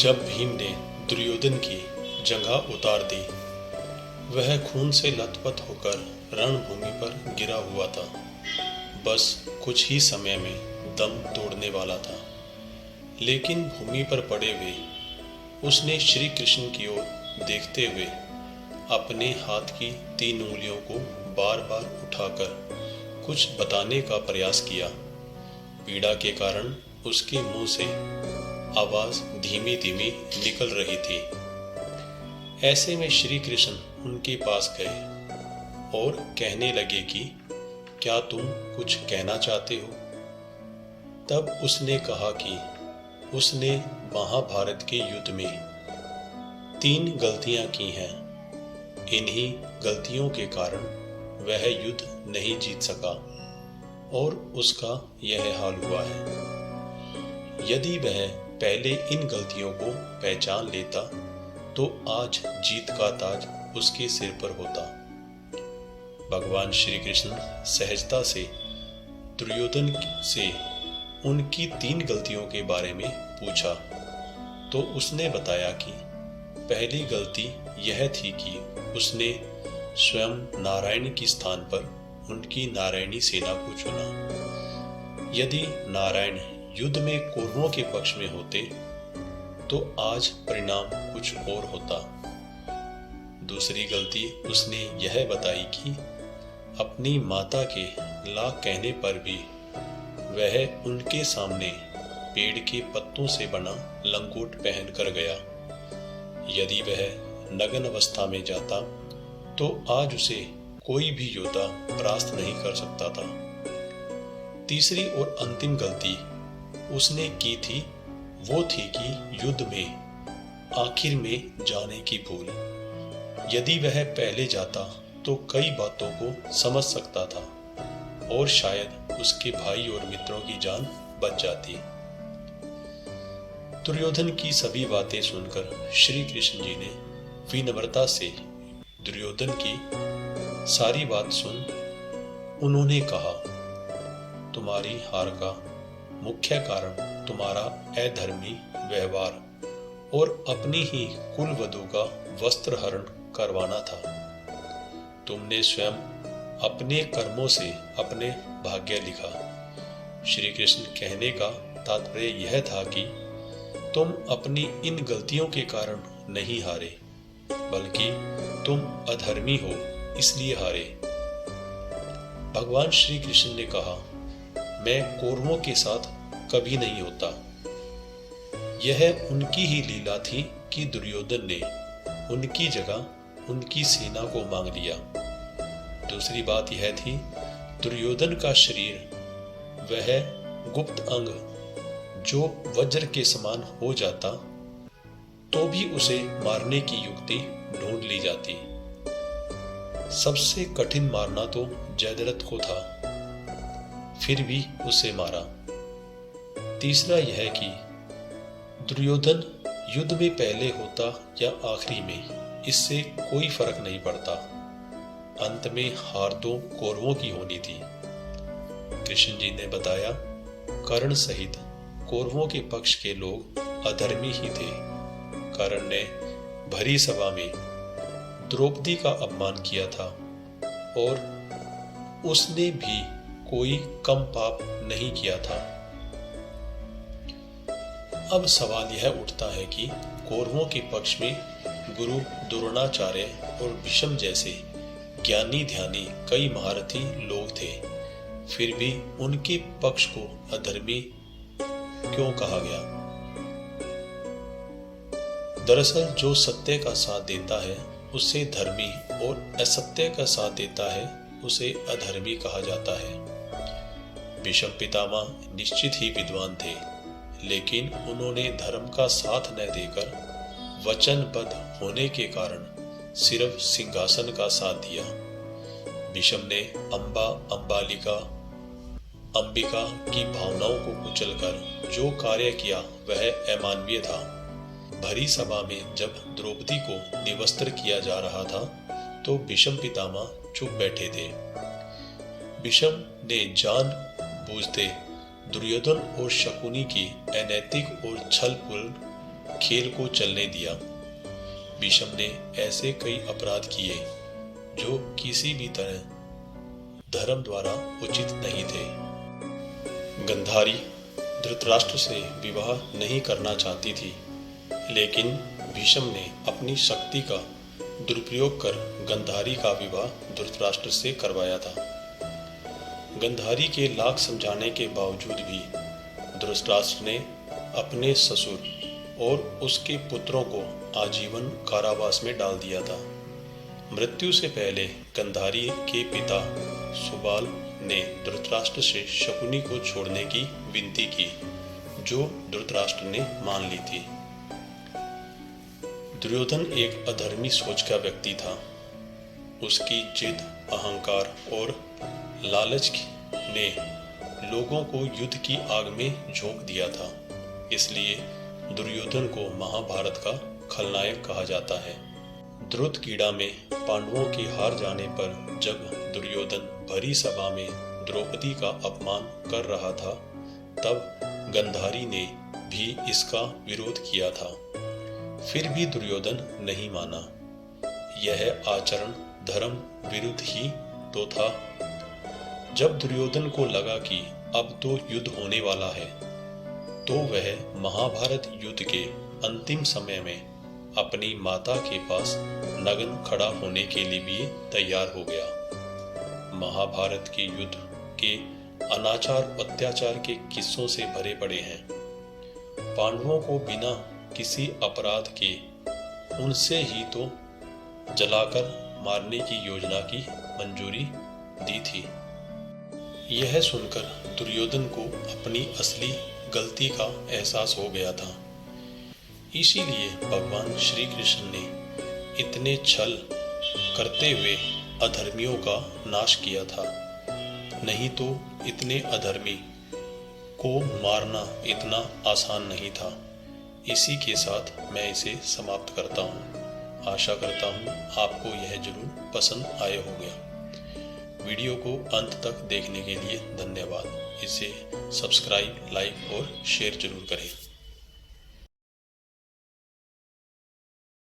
जब भीम ने दुर्योधन की जगह उतार दी, वह खून से लथपथ होकर रणभूमि पर गिरा हुआ था। बस कुछ ही समय में दम तोड़ने वाला था, लेकिन भूमि पर पड़े हुए उसने श्री कृष्ण की ओर देखते हुए अपने हाथ की 3 उंगलियों को बार बार उठाकर कुछ बताने का प्रयास किया। पीड़ा के कारण उसके मुंह से आवाज धीमी धीमी निकल रही थी। ऐसे में श्री कृष्ण उनके पास गए और कहने लगे कि क्या तुम कुछ कहना चाहते हो? तब उसने कहा कि उसने महाभारत के युद्ध में 3 गलतियां की हैं। इन्हीं गलतियों के कारण वह युद्ध नहीं जीत सका और उसका यह हाल हुआ है। यदि वह पहले इन गलतियों को पहचान लेता तो आज जीत का ताज उसके सिर पर होता। भगवान श्री कृष्ण सहजता से दुर्योधन से उनकी 3 गलतियों के बारे में पूछा तो उसने बताया कि पहली गलती यह थी कि उसने स्वयं नारायण के स्थान पर उनकी नारायणी सेना को चुना। यदि नारायण युद्ध में कौरवों के पक्ष में होते तो आज परिणाम कुछ और होता। दूसरी गलती उसने यह बताई कि अपनी माता के लाख कहने पर भी वह उनके सामने पेड़ के पत्तों से बना लंगोट पहन कर गया। यदि वह नग्न अवस्था में जाता तो आज उसे कोई भी योद्धा परास्त नहीं कर सकता था। तीसरी और अंतिम गलती उसने की थी वो थी कि युद्ध में आखिर में जाने की भूल। यदि वह पहले जाता तो कई बातों को समझ सकता था और शायद उसके भाई और मित्रों की जान बच जाती। दुर्योधन की सभी बातें सुनकर श्री कृष्ण जी ने विनम्रता से दुर्योधन की सारी बात सुन उन्होंने कहा, तुम्हारी हार का मुख्य कारण तुम्हारा अधर्मी व्यवहार और अपनी ही कुलवधू का वस्त्र हरण करवाना था। तुमने स्वयं अपने कर्मों से अपने भाग्य लिखा। श्री कृष्ण कहने का तात्पर्य यह था कि तुम अपनी इन गलतियों के कारण नहीं हारे, बल्कि तुम अधर्मी हो इसलिए हारे। भगवान श्री कृष्ण ने कहा, मैं कौरवों के साथ कभी नहीं होता। यह उनकी ही लीला थी कि दुर्योधन ने उनकी जगह उनकी सेना को मांग लिया। दूसरी बात यह थी, दुर्योधन का शरीर वह गुप्त अंग जो वज्र के समान हो जाता तो भी उसे मारने की युक्ति ढूंढ ली जाती। सबसे कठिन मारना तो जयद्रथ को था, फिर भी उसे मारा। तीसरा यह कि दुर्योधन युद्ध में पहले होता या आखिरी में, इससे कोई फर्क नहीं पड़ता। अंत में हार तो कौरवों की होनी थी। कृष्ण जी ने बताया, कर्ण सहित कौरवों के पक्ष के लोग अधर्मी ही थे। कर्ण ने भरी सभा में द्रौपदी का अपमान किया था और उसने भी कोई कम पाप नहीं किया था। अब सवाल यह उठता है कि कौरवों के पक्ष में गुरु द्रोणाचार्य और भीष्म जैसे ज्ञानी ध्यानी कई महारथी लोग थे, फिर भी उनके पक्ष को अधर्मी क्यों कहा गया? दरअसल जो सत्य का साथ देता है उसे धर्मी और असत्य का साथ देता है उसे अधर्मी कहा जाता है। भीष्म पितामह निश्चित ही विद्वान थे, लेकिन उन्होंने धर्म का साथ न देकर वचनबद्ध होने के कारण सिर्फ सिंहासन का साथ दिया। भीष्म ने अंबिका की भावनाओं को कुचलकर जो कार्य किया वह अमानवीय था। भरी सभा में जब द्रौपदी को निवस्त्र किया जा रहा था तो भीष्म पितामह चुप बैठे थे। भीष्म ने जान बूझते दुर्योधन और शकुनी की अनैतिक और छलपूर्ण खेल को चलने दिया। भीष्म ने ऐसे कई अपराध किए जो किसी भी तरह धर्म द्वारा उचित नहीं थे। गांधारी धृतराष्ट्र से विवाह नहीं करना चाहती थी, लेकिन भीष्म ने अपनी शक्ति का दुरुपयोग कर गांधारी का विवाह धृतराष्ट्र से करवाया था। गांधारी के लाख समझाने के बावजूद भी धृतराष्ट्र ने अपने ससुर और उसके पुत्रों को आजीवन कारावास में डाल दिया था। मृत्यु से पहले गांधारी के पिता सुबाल ने धृतराष्ट्र से शकुनी को छोड़ने की विनती की, जो धृतराष्ट्र ने मान ली थी। दुर्योधन एक अधर्मी सोच का व्यक्ति था। उसकी जिद, अहंकार और लालच ने लोगों को युद्ध की आग में झोंक दिया था। इसलिए दुर्योधन को महाभारत का खलनायक कहा जाता है। द्रुतकीड़ा में पांडवों के हार जाने पर जब दुर्योधन भरी सभा में द्रौपदी का अपमान कर रहा था, तब गांधारी ने भी इसका विरोध किया था। फिर भी दुर्योधन नहीं माना। यह आचरण धर्म विरुद्ध ही तो था। जब दुर्योधन को लगा कि अब तो युद्ध होने वाला है, तो वह महाभारत युद्ध के अंतिम समय में अपनी माता के पास नग्न खड़ा होने के लिए भी तैयार हो गया। महाभारत के युद्ध के अनाचार अत्याचार के किस्सों से भरे पड़े हैं। पांडवों को बिना किसी अपराध के उनसे ही तो जलाकर मारने की योजना की मंजूरी दी थी। यह सुनकर दुर्योधन को अपनी असली गलती का एहसास हो गया था। इसीलिए भगवान श्री कृष्ण ने इतने छल करते हुए अधर्मियों का नाश किया था। नहीं तो इतने अधर्मी को मारना इतना आसान नहीं था। इसी के साथ मैं इसे समाप्त करता हूँ। आशा करता हूँ आपको यह जरूर पसंद आया होगा। वीडियो को अंत तक देखने के लिए धन्यवाद। इसे सब्सक्राइब, लाइक और शेयर जरूर करें।